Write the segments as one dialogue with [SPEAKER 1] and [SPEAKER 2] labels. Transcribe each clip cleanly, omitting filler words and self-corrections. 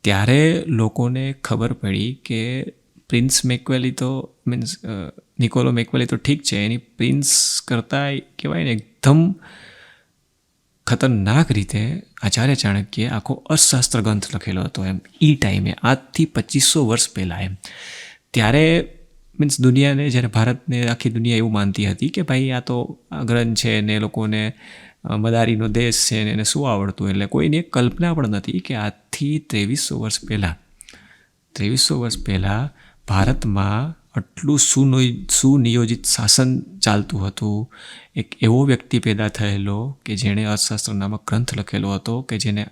[SPEAKER 1] ત્યારે લોકોને ખબર પડી કે પ્રિન્સ મેકવેલી તો મીન્સ નિકોલો મેકવેલી તો ઠીક છે, એની પ્રિન્સ કરતાં કહેવાય ને એકદમ ખતરનાક રીતે આચાર્ય ચાણક્યે આખો અર્થશાસ્ત્ર ગ્રંથ લખેલો હતો એમ એ ટાઈમે, આજથી 2500 વર્ષ પહેલાં એમ. ત્યારે મીન્સ દુનિયાને, જ્યારે ભારતને આખી દુનિયા એવું માનતી હતી કે ભાઈ આ તો ગ્રંથ છે ને લોકોને મદારીનો દેશ છે ને એને શું આવડતું, એટલે કોઈની કલ્પના પણ નથી કે આજથી 2300 વર્ષ પહેલાં ભારતમાં આટલું સુનિયોજિત શાસન ચાલતું હતું. એક એવો વ્યક્તિ પેદા થયેલો કે જેણે અર્થશાસ્ત્ર નામક ગ્રંથ લખેલો હતો કે જેને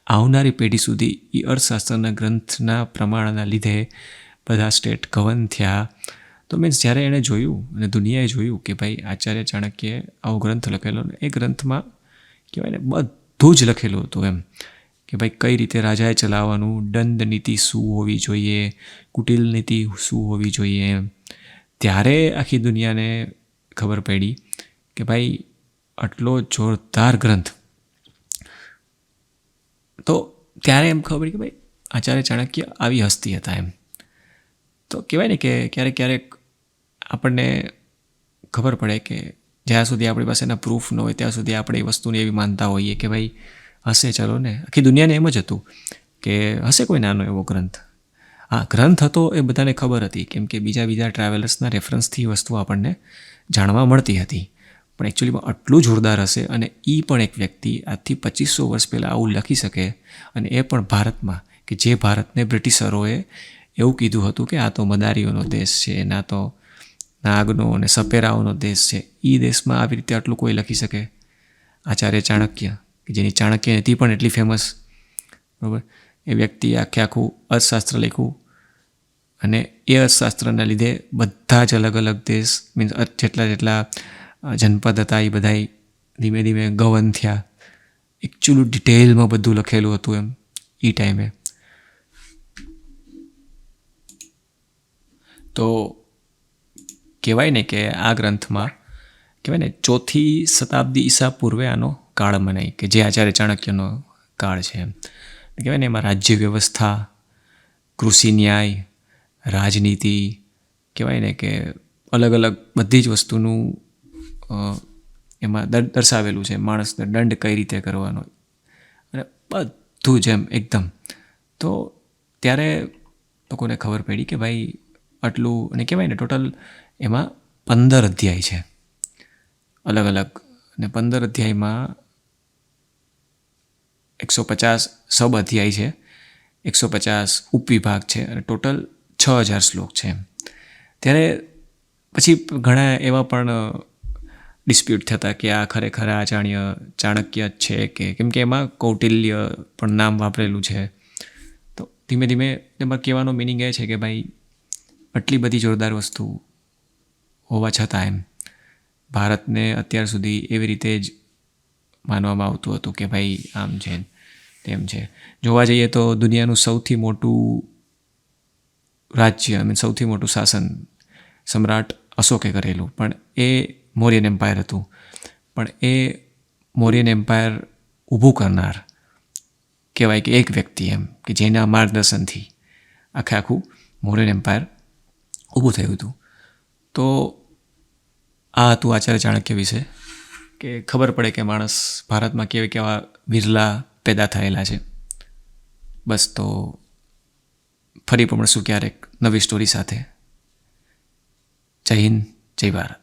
[SPEAKER 1] આવનારી પેઢી સુધી એ અર્થશાસ્ત્રના ગ્રંથના પ્રમાણના લીધે બધા સ્ટેટ ગવર્ન થયા. તો મીન્સ જ્યારે એણે જોયું અને દુનિયાએ જોયું કે ભાઈ આચાર્ય ચાણક્યએ આવો ગ્રંથ લખેલો, ને એ ગ્રંથમાં કહેવાય ને બધું જ લખેલું હતું એમ કે ભાઈ કઈ રીતે રાજાએ ચલાવવાનું, દંડ નીતિ શું હોવી જોઈએ, કુટિલ નીતિ શું હોવી જોઈએ એમ. ત્યારે આખી દુનિયાને ખબર પડી કે ભાઈ આટલો જોરદાર ગ્રંથ. તો ત્યારે એમ ખબર પડી કે ભાઈ આચાર્ય ચાણક્ય આવી હસ્તી હતા એમ. તો કહેવાય ને કે ક્યારેક ક્યારેક આપણને ખબર પડે કે જ્યાં સુધી આપણી પાસે એના પ્રૂફ ન હોય ત્યાં સુધી આપણે એ વસ્તુને એવી માનતા હોઈએ કે ભાઈ હશે, ચલો ને. આખી દુનિયાને એમ જ હતું કે હશે કોઈ નાનો એવો ગ્રંથ. હા, ગ્રંથ હતો એ બધાને ખબર હતી, કેમ કે બીજા ટ્રાવેલર્સના રેફરન્સથી વસ્તુ આપણને જાણવા મળતી હતી. પણ એકચ્યુઅલીમાં આટલું જોરદાર હશે, અને એ પણ એક વ્યક્તિ આજથી 2500 વર્ષ પહેલાં આવું લખી શકે, અને એ પણ ભારતમાં, કે જે ભારતને બ્રિટિશરોએ એવું કીધું હતું કે આ તો મદારીઓનો દેશ છે, ના તો નાગનો અને સપેરાઓનો દેશ છે. એ દેશમાં આવી રીતે આટલું કોઈ લખી શકે? આચાર્ય ચાણક્ય, કે જેની ચાણક્ય નીતિ પણ એટલી ફેમસ, બરાબર. એ વ્યક્તિએ આખું અર્થશાસ્ત્ર લખ્યું, અને એ અર્થશાસ્ત્રના લીધે બધા જ અલગ અલગ દેશ, મીન્સ જેટલા જનપદ હતા એ બધા ધીમે ધીમે ગવર્ન થયા. એકચ્યુઅલી ડિટેલમાં બધું લખેલું હતું એમ એ ટાઈમે. તો કહેવાય ને કે આ ગ્રંથમાં કહેવાય ને 4th શતાબ્દી ઈસા પૂર્વે આનો કાળ મનાય, કે જે આચાર્ય ચાણક્યનો કાળ છે એમ. કહેવાય ને એમાં રાજ્ય વ્યવસ્થા, કૃષિ ન્યાય, રાજનીતિ, કહેવાય ને કે અલગ અલગ બધી જ વસ્તુનું એમાં દર્શાવેલું છે. માણસને દંડ કઈ રીતે કરવાનો, અને બધું જ એમ એકદમ. તો ત્યારે લોકોને ખબર પડી કે ભાઈ આટલું, અને કહેવાય ને ટોટલ એમાં 15 અધ્યાય છે અલગ અલગ, અને 15 અધ્યાયમાં 150 સબ અધ્યાય છે, 150 ઉપવિભાગ છે, અને ટોટલ 6000 શ્લોક છે એમ. ત્યારે પછી ઘણા એવા પણ ડિસ્પ્યુટ થતા કે આ ખરેખર આચાર્ય ચાણક્ય જ છે કે, કેમ કે એમાં કૌટિલ્ય પણ નામ વાપરેલું છે. તો ધીમે ધીમે એમાં કહેવાનો મિનિંગ એ છે કે ભાઈ આટલી બધી જોરદાર વસ્તુ હોવા છતાં એમ ભારતને અત્યાર સુધી એવી રીતે જ માનવામાં આવતું હતું કે ભાઈ આમ છે તેમ છે. જોવા જઈએ તો દુનિયાનું સૌથી મોટું રાજ્ય, અને સૌથી મોટું શાસન સમ્રાટ અશોકે કરેલું, પણ એ મૌર્યન એમ્પાયર હતું. પણ એ મૌર્યન એમ્પાયર ઊભું કરનાર કહેવાય કે એક વ્યક્તિ એમ, કે જેના માર્ગદર્શનથી આખું મૌર્યન એમ્પાયર ઊભું થયું હતું. તો આ હતું આચાર્ય ચાણક્ય વિશે, કે ખબર પડે કે માણસ ભારતમાં કેવા વિરલા પેદા થયેલા છે. બસ, તો ફરી મળશું ક્યારેક નવી સ્ટોરી સાથે. જય હિન્દ, જય ભારત.